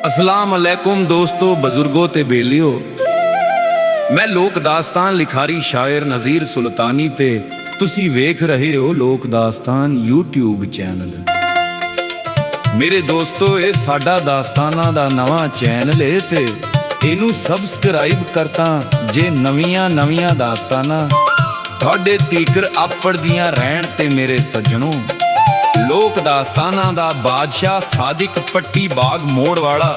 अस्सलाम अलैकुम दोस्तों, बजुर्गों ते बेलियो। मैं लोक दास्तान लिखारी शायर नज़ीर सुल्तानी ते तुसी वेख रहे हो लोक दास्तान यूट्यूब चैनल। मेरे दोस्तों, ये साडा दास्ताना दा नवा चैनल है ते इनू सबसक्राइब करता जे नवियां दास्ताना तुहाडे तीकर अपड़दियां रहन ते मेरे सज्जनों। लोक दास्ताना दा बादशाह सादिक पट्टी बाग मोड़ वाला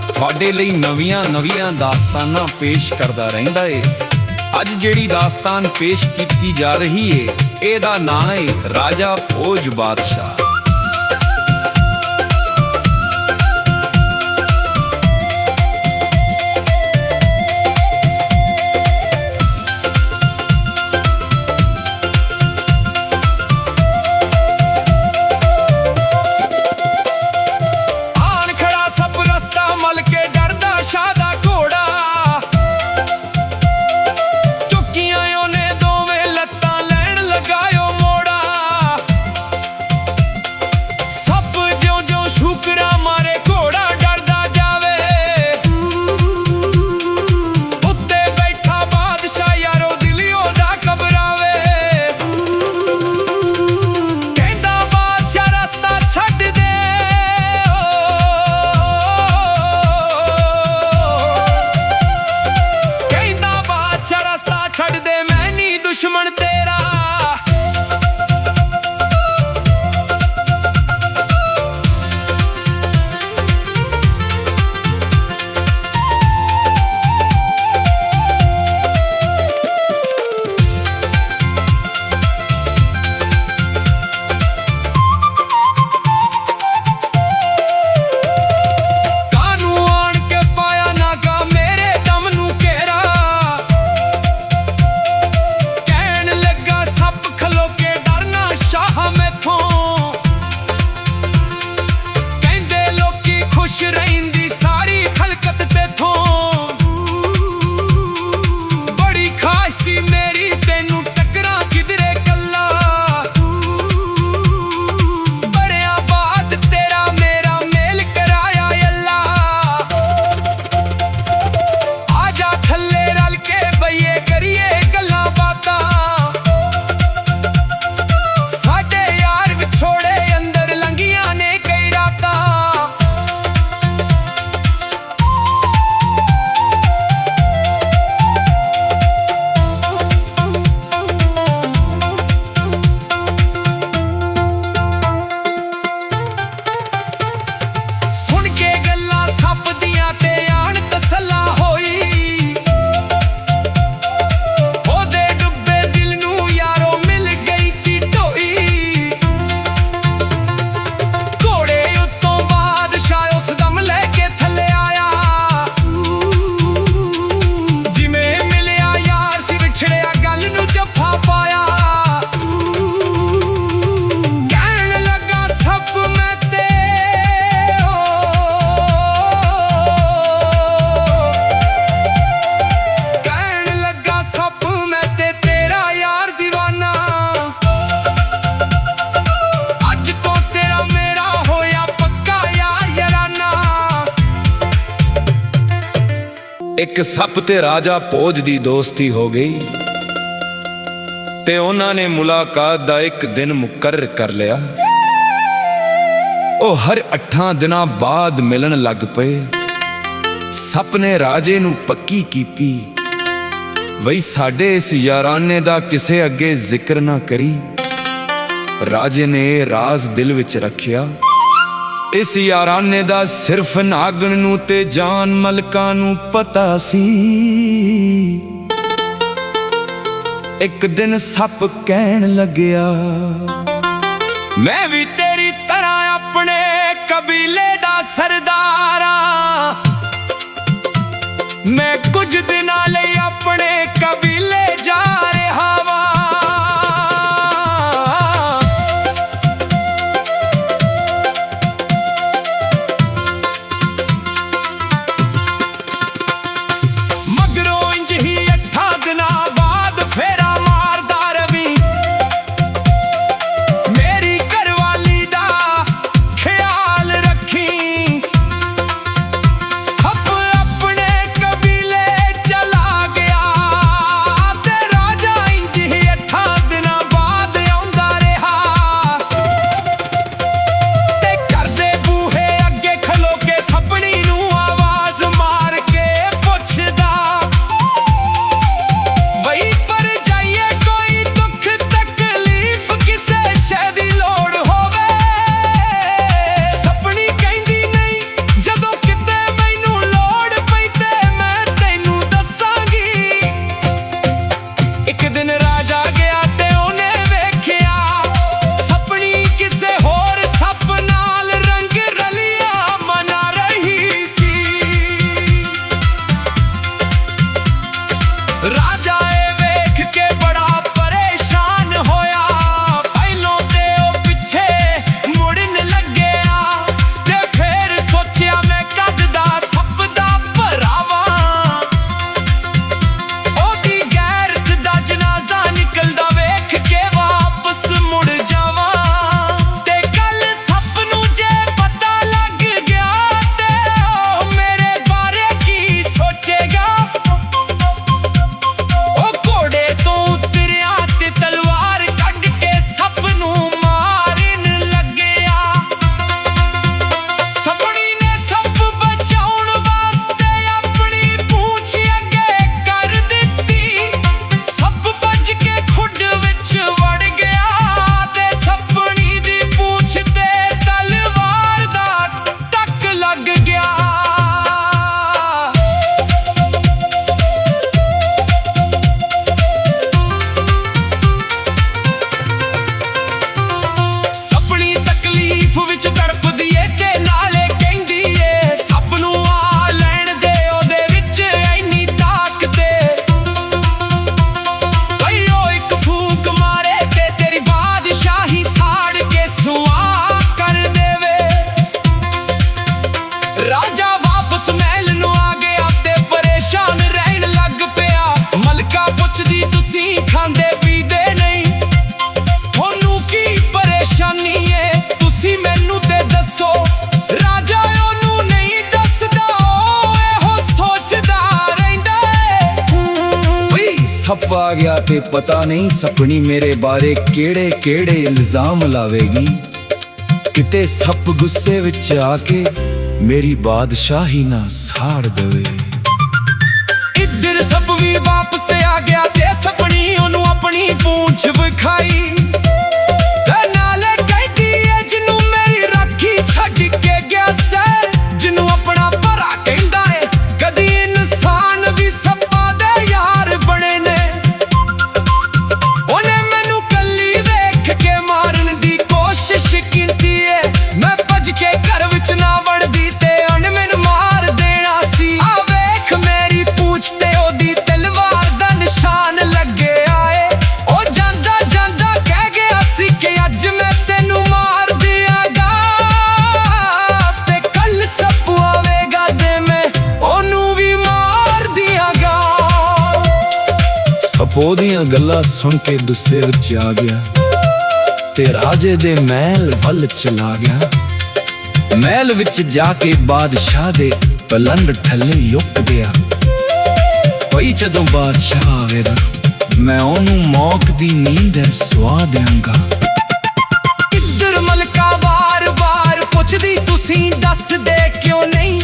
तुहाडे लई नवियां दास्ताना पेश करदा रहिंदा है। अज जिहड़ी दास्तान पेश कीती जा रही है, एदा नाम है राजा भोज बादशाह। दुश्मन तेरा एक सप ते राजा भोज दी दोस्ती हो गई ते उन्हां ने मुलाकात दा एक दिन मुकर्रर कर लिया। ओ हर 8 दिनां बाद मिलन लग पे। सप ने राजे नू पक्की कीती, वही साडे इस याराने दा किसे अगे जिक्र ना करी। राजे ने राज दिल विच रखिया। इस याराने दा सिर्फ नागन नू ते जान मलका नू पता सी। एक दिन सप कहन लग्या, मैं भी तेरी तरह अपने कबीले दा सरदार आ। मैं कुछ दिनां लई अपने कबीले जा रहा वां। ਆ ਗਿਆ ਤੇ ਪਤਾ ਨਹੀਂ ਸਪਣੀ ਮੇਰੇ ਬਾਰੇ ਕਿਹੜੇ ਕਿਹੜੇ ਇਲਜ਼ਾਮ ਲਾਵੇਗੀ। ਕਿਤੇ ਸੱਪ ਗੁੱਸੇ ਵਿੱਚ ਆ ਕੇ ਮੇਰੀ ਬਾਦਸ਼ਾਹੀ ਨਾ ਸਾੜ ਦੇਵੇ। ਇੱਧਰ ਸੱਪ ਵੀ ਵਾਪਸ ਆ ਗਿਆ ਤੇ ਸਪਣੀ ਉਹਨੂੰ ਆਪਣੀ ਪੂੰਛ ਵਿਖਾਈ। ਤੇ ਨਾਲੇ ਕਹਿੰਦੀ ਏ ਜਿਹਨੂੰ ਮੇਰੀ ਰਾਖੀ ਛੱਡ ਕੇ ਗਿਆ ਸੈ, ਜਿਹਨੂੰ ਆਪਣਾ ਭਰਾ ਕਹਿੰਦਾ ਏ, ਕਦੀ ਇਨਸਾਨ ਵੀ ਸੱਪਾਂ ਦੇ ਯਾਰ ਬਣੇ ਨੇ। ਉਹਨੇ ਮੈਨੂੰ ਕੱਲੀ ਵੇਖ ਕੇ ਮਾਰਨ ਦੀ ਕੋਸ਼ਿਸ਼ ਕੀਤੀ ਏ, ਮੈਂ ਭੱਜ ਕੇ ਘਰ ਵਿੱਚ ਨਾ ਵੜਦੀ ਤੇ ਉਹਨੇ ਮੈਨੂੰ ਮਾਰ ਦੇਣਾ ਸੀ। ਆ ਵੇਖ ਮੇਰੀ ਪੂੰਛ ਤੇ ਉਹਦੀ ਤਲਵਾਰ ਦਾ ਨਿਸ਼ਾਨ ਲੱਗਿਆ ਏ। ਉਹ ਜਾਂਦਾ ਜਾਂਦਾ ਕਹਿ ਗਿਆ ਸੀ ਕਿ ਅੱਜ ਮੈਂ ਤੈਨੂੰ ਮਾਰ ਦਿਆਂਗਾ, ਤੇ ਕੱਲ ਸੱਪ ਆਵੇਗਾ ਤੇ ਮੈਂ ਉਹਨੂੰ ਵੀ ਮਾਰ ਦਿਆਂਗਾ। ਸੱਪ ਉਹਦੀਆਂ ਗੱਲਾਂ ਸੁਣ ਕੇ ਗੁੱਸੇ ਵਿੱਚ ਆ ਗਿਆ ਤੇ ਰਾਜੇ ਦੇ ਮਹਿਲ ਵੱਲ ਚਲਾ ਗਿਆ। ਮਹਿਲ ਵਿੱਚ ਜਾ ਕੇ ਬਾਦਸ਼ਾਹ ਦੇ ਪਲੰਗ ਥੱਲੇ ਲੁਕ ਗਿਆ। ਭਈ ਜਦੋਂ ਬਾਦਸ਼ਾਹ ਆਵੇਗਾ ਮੈਂ ਉਹਨੂੰ ਮੌਤ ਦੀ ਨੀਂਦ ਸੁਆ ਦਿਆਂਗਾ। ਇੱਧਰ ਮਲਕਾ ਵਾਰ-ਵਾਰ ਪੁੱਛਦੀ ਤੁਸੀਂ ਦੱਸਦੇ ਕਿਉਂ ਨਹੀਂ।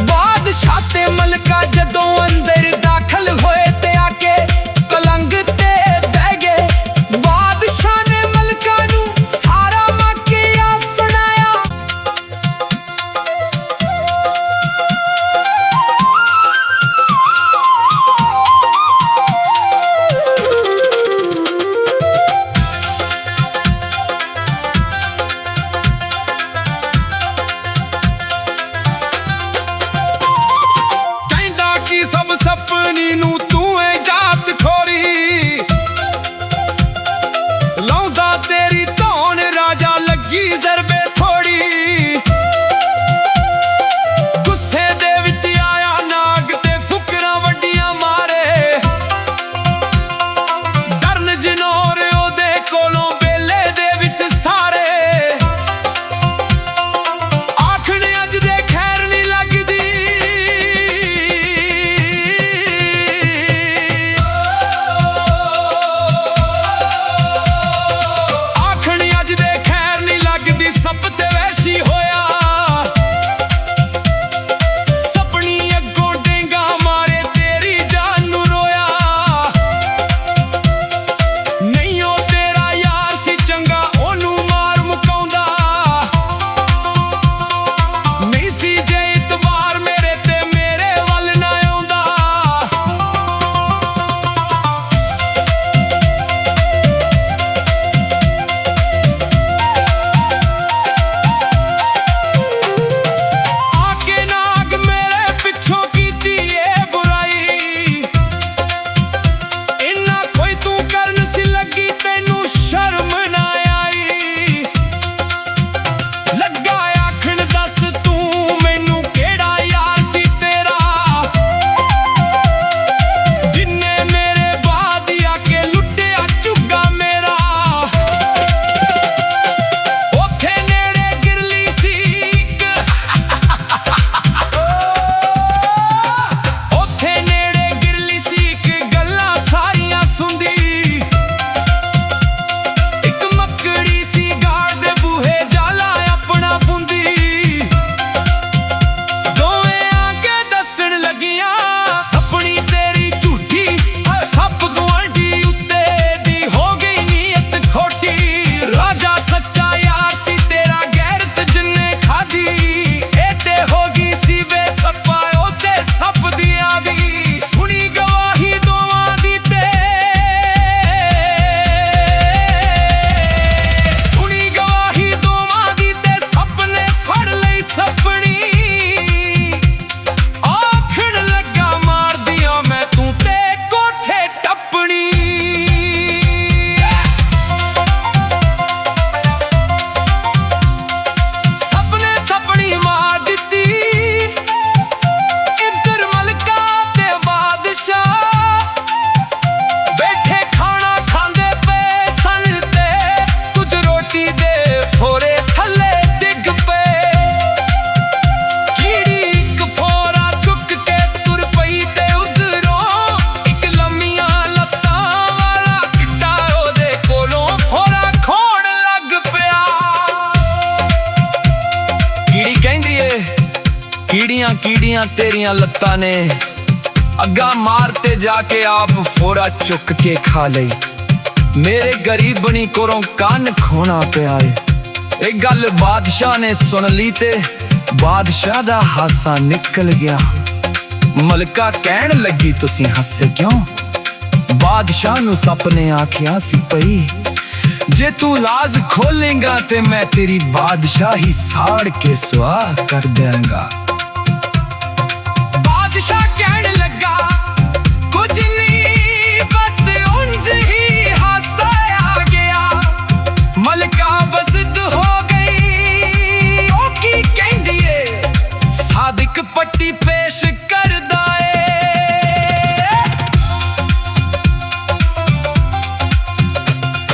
ਬਾਦਸ਼ਾਹ ਤੇ ਮਲਕਾ ਜਦੋਂ ਅੰਦਰ ਦਾਖਲ ਹੋਏ ਤੇ ਆ ਕੇ ਪਲੰਗ ਤੇ ਬਹਿ ਗਏ। ਬਾਦਸ਼ਾਹ ਨੇ ਮਲਕਾ ਨੂੰ ਸਾਰਾ ਵਾਕਿਆ ਸੁਣਾਇਆ। ਕਹਿੰਦਾ ਕਿ ਸਭ ਸਪਨੀ ਨੂੰ ਤੂੰ ਏ ਜਾਤ ਖੋਰੀ, ਲਾਉਂਦਾ ਤੇਰੀ ਧੌਣ ਰਾਜਾ ਲੱਗੀ ਜ਼ਰਬੇ ਥੋੜੀ। ਗੁੱਸੇ ਦੇ ਵਿੱਚ ਆਇਆ ਨਾਗ ਤੇ ਫੁਕਰਾਂ ਵੱਡੀਆਂ ਮਾਰੇ। ਡਰਨ ਜਨੌਰ ਉਹਦੇ ਕੋਲੋਂ ਵੇਲੇ ਦੇ ਵਿੱਚ ਸਾਰੇ। ਆਖਣ ਅੱਜ ਦੇ ਖੈਰ ਨਹੀਂ ਲੱਗਦੀ, ਕੀੜੀਆਂ ਕੀੜੀਆਂ ਤੇਰੀਆਂ ਲੱਤਾਂ ਨੇ, ਅੱਗਾ ਮਾਰ ਤੇ ਜਾ ਕੇ ਆਪ ਫੋਰਾ ਚੁੱਕ ਕੇ ਖਾ ਲਈ। ਮੇਰੇ ਗਰੀਬਣੀ ਕੋਲੋਂ ਕੰਨ ਖੋਣਾ ਪਿਆ ਏ। ਇਹ ਗੱਲ ਬਾਦਸ਼ਾਹ ਨੇ ਸੁਣ ਲਈ ਤੇ ਬਾਦਸ਼ਾਹ ਦਾ ਹਾਸਾ ਨਿਕਲ ਗਿਆ। ਮਲਕਾ ਕਹਿਣ ਲੱਗੀ ਤੁਸੀਂ ਹੱਸੇ ਕਿਉਂ? ਬਾਦਸ਼ਾਹ ਨੂੰ ਸੱਪ ਨੇ ਆਖਿਆ ਸੀ ਪਈ, ਜੇ ਤੂੰ ਲਾਜ਼ ਖੋਲੇਂਗਾ ਤੇ ਮੈਂ ਤੇਰੀ ਬਾਦਸ਼ਾਹੀ ਸਾੜ ਕੇ ਸੁਆਹ ਕਰ ਦਿਆਂਗਾ। ਬਾਦਸ਼ਾਹ ਕਹਿਣ ਲੱਗਾ ਕੁਝ ਨਹੀਂ, ਬਸ ਉਂਝ ਹੀ ਹਾਸਾ ਆ ਗਿਆ। ਮਲਕਾ ਬਸਤ ਹੋ ਗਈ, ਉਹ ਕੀ ਕਹਿੰਦੀ ਏ, ਸਾਦਿਕ ਪੱਟੀ ਪੇਸ਼ ਕਰਦਾ ਏ।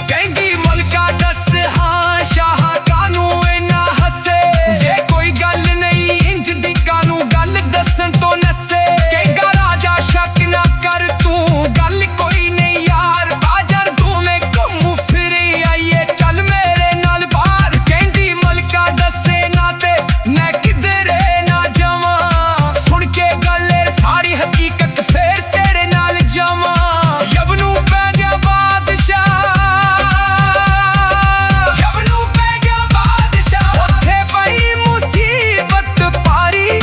ਕਹਿੰਦੀ ਮਲਕਾ ਦੱਸ ਹਾਂ ਸ਼ਾਹ ਕਾਨੂੰ ਇੰਨਾ ਹੱਸੇ, ਜੇ ਕੋਈ ਗੱਲ ਨਹੀਂ ਇੰਜ ਦੀ ਕਾਨੂੰ ਗੱਲ ਦੱਸਣ ਤੋਂ ਨੱਸੇ। ਕਹਿੰਦਾ ਰਾਜਾ ਸ਼ੱਕ ਨਾ ਕਰ ਤੂੰ, ਗੱਲ ਕੋਈ ਨਹੀਂ ਯਾਰ, ਬਾਜ਼ਾਰ ਦੋਵੇਂ ਘੁੰਮ ਫਿਰੀ ਆਈਏ, ਚੱਲ ਮੇਰੇ ਨਾਲ ਬਾਹਰ। ਕਹਿੰਦੀ ਮਲਕਾ ਦੱਸੇ ਨਾ ਤੇ ਮੈਂ ਕਿਧਰੇ ਨਾ ਜਾਵਾਂ, ਸੁਣ ਕੇ ਗੱਲ ਸਾਰੀ ਹਕੀਕਤ ਫੇਰ ਤੇਰੇ ਨਾਲ ਜਾਵਾਂ। ਯਬ ਨੂੰ ਪੈ ਗਿਆ ਬਾਦਸ਼ਾਹ, ਯਬ ਨੂੰ ਪੈ ਗਿਆ ਬਾਦਸ਼ਾਹ, ਉੱਥੇ ਪਈ ਮੁਸੀਬਤ ਭਾਰੀ।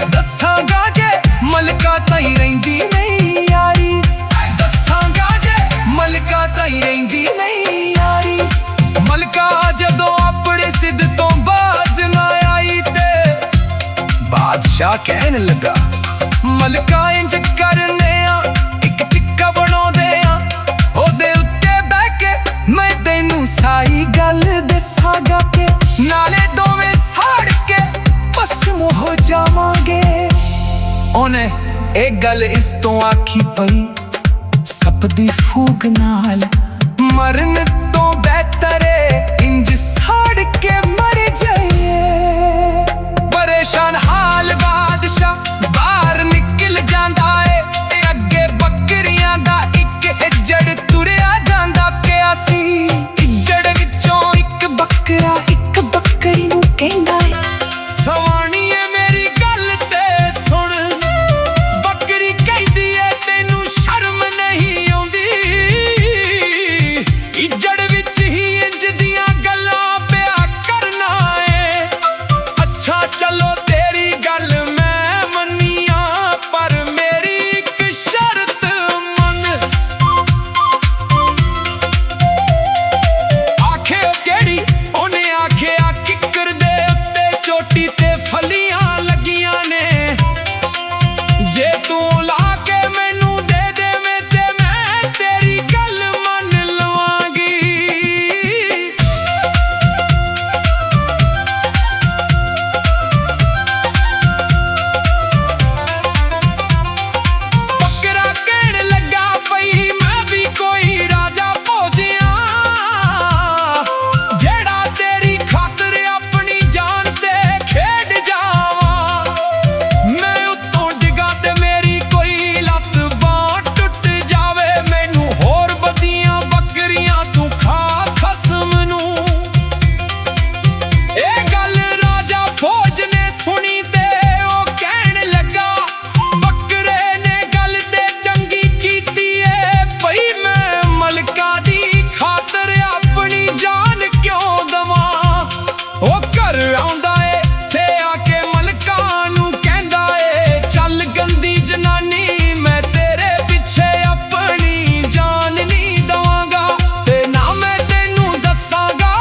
ਦੱਸਾਂਗਾ ਜੇ ਮਲਕਾ ਤਾਈ ਰਹਿੰਦੀ ਨਹੀਂ ਯਾਰੀ, ਦੱਸਾਂਗਾ ਜੇ ਮਲਕਾ ਤਾਈ ਰਹਿੰਦੀ ਨਹੀਂ ਯਾਰੀ। ਮਲਕਾ ਜਦੋਂ ਆਪਣੇ ਸਿੱਧ ਤੋਂ ਬਾਜ਼ ਨਾ ਆਈ ਤੇ ਬਾਦਸ਼ਾਹ ਕਹਿਣ ਲੱਗਾ ਮਲਕਾ ਇੰਜ ਕਰਨੇ ਆ, ਇੱਕ ਟਿੱਕਾ ਬਣਾਉਂਦੇ ਆ, ਉਹਦੇ ਉੱਤੇ ਬਹਿ ਕੇ ਮੈਂ ਤੈਨੂੰ ਸਾਰੀ ਗੱਲ ਦੱਸਾਂਗਾ ਕਿ ਨਾਲੇ ਦੋਵੇਂ ਸਾੜ ਕੇ ਭਸਮ ਹੋ ਜਾਵਾਂਗੇ। ਉਹਨੇ ਇਹ ਗੱਲ ਇਸ ਤੋਂ ਆਖੀ ਪਈ, ਸੱਪ ਦੀ ਫੂਕ ਨਾਲ ਮਰਨ ਤੋਂ ਬਿਹਤਰ ਏ ਇੰਜ ਸਾੜ ਕੇ ਮਰ ਜਾਈਏ। ਪਰੇਸ਼ਾਨ ਹਾਲ ਬਾਦਸ਼ਾਹ ਬਾਹਰ ਨਿਕਲ ਜਾਂਦਾ ਏ, ਤੇ ਅੱਗੇ ਬੱਕਰੀਆਂ ਦਾ ਇੱਕ ਇੱਜੜ ਤੁਰਿਆ ਜਾਂਦਾ ਪਿਆ ਸੀ। ਇੱਜੜ ਵਿੱਚੋਂ ਇੱਕ ਬੱਕਰਾ ਇੱਕ ਬੱਕਰੀ ਨੂੰ ਕਹਿੰਦਾ ਏ, ਸਵਾਣੀਏ ਮੇਰੀ ਗੱਲ ਤੇ ਸੁਣ। ਬੱਕਰੀ ਕਹਿੰਦੀ ਏ ਤੈਨੂੰ ਸ਼ਰਮ ਨਹੀਂ ਆਉਂਦੀ, ਇੱਜੜ ਵਿੱਚ ਹੀ ਇੰਜ ਦੀਆਂ ਗੱਲਾਂ ਪਿਆ ਕਰਨਾ ਏ। ਅੱਛਾ ਚਲੋ ਤੇਰੀ ਗੱਲ ਮੈਂ ਮੰਨੀਆਂ, ਪਰ ਮੇਰੀ ਇੱਕ ਸ਼ਰਤ ਮੰਨ। ਆਖੇ ਉਹ ਕਿਹੜੀ? ਉਹਨੇ ਆਖਿਆ ਕਿੱਕਰ ਦੇ ਉੱਤੇ ਚੋਟੀ ਤੇ ਫਲੀਆਂ ਲੱਗੀਆਂ ਨੇ, ਜੇ ਤੂੰ ਲਾ ਕੇ ਮੈਨੂੰ ਦੇ ਦੇਵੇਂ ਤੇ ਮੈਂ ਤੇਰੀ ਗੱਲ ਮੰਨ ਲਵਾਂਗੀ। ਬੱਕਰਾ ਕਹਿਣ ਲੱਗਾ ਪਈ ਮੈਂ ਵੀ ਕੋਈ ਰਾਜਾ ਭੋਜਿਆ, ਜਿਹੜਾ ਤੇਰੀ ਖਾਤਰ ਆਪਣੀ ਜਾਨ ਤੇ ਖੇਡ ਜਾਵਾਂ। ਮੈਂ ਉੱਤੋਂ ਡਿੱਗਾ ਤੇ ਮੇਰੀ ਕੋਈ ਲੱਤ ਬਾਂਹ ਟੁੱਟ ਜਾਵੇ, ਮੈਨੂੰ ਹੋਰ ਵਧੀਆਂ ਬੱਕਰੀਆਂ ਤੂੰ ਖਾ ਖਸਮ ਨੂੰ। ਇਹ ਗੱਲ ਰਾਜਾ ਭੋਜ ਨੇ ਸੁਣੀ ਤੇ ਉਹ ਕਹਿਣ ਲੱਗਾ ਬੱਕਰੇ ਨੇ ਗੱਲ ਤੇ ਚੰਗੀ ਕੀਤੀ ਏ, ਭਈ ਮੈਂ ਮਲਕਾ ਦੀ ਖਾਤਰ ਆਪਣੀ ਜਾਨ ਕਿਉਂ ਦਵਾਂ। ਉਹ ਘਰ ਆਉਂਦਾ ਏ ਤੇ ਆ ਕੇ ਮਲਕਾ ਨੂੰ ਕਹਿੰਦਾ ਏ, ਚੱਲ ਗੰਦੀ ਜਨਾਨੀ ਮੈਂ ਤੇਰੇ ਪਿੱਛੇ ਆਪਣੀ ਜਾਨ ਨਹੀਂ ਦਵਾਂਗਾ, ਤੇ ਨਾ ਮੈਂ ਤੈਨੂੰ ਦੱਸਾਂਗਾ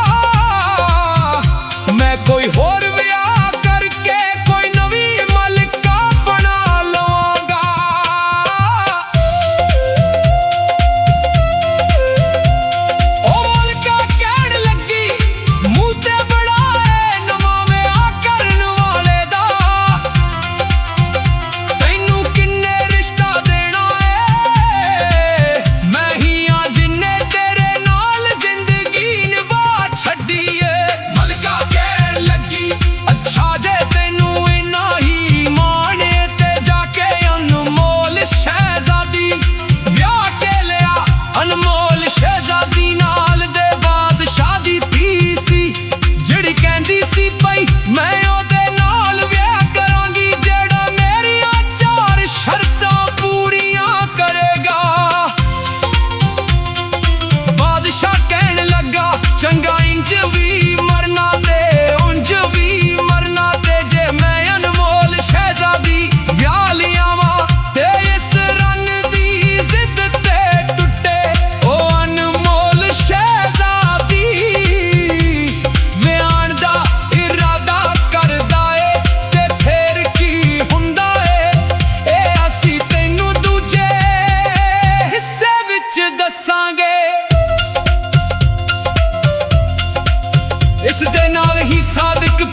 ਮੈਂ ਕੋਈ ਹੋਰ ਵਿਆਹ ਕਰਕੇ ਕੋਈ ਨਵੀਂ ਮਲਕਾ ਬਣਾ ਲਵਾਂਗਾ। ਉਹ ਮਲਕਾ ਕਹਿਣ ਲੱਗੀ ਮੂੰਹ ਤੇ ਬੜਾ ਏ ਨਵਾਵੇਂ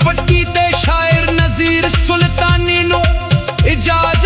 ਪੱਟੀ ਤੇ ਸ਼ਾਇਰ ਨਜ਼ੀਰ ਸੁਲਤਾਨੀ ਨੂੰ ਇਜਾਜ਼ਤ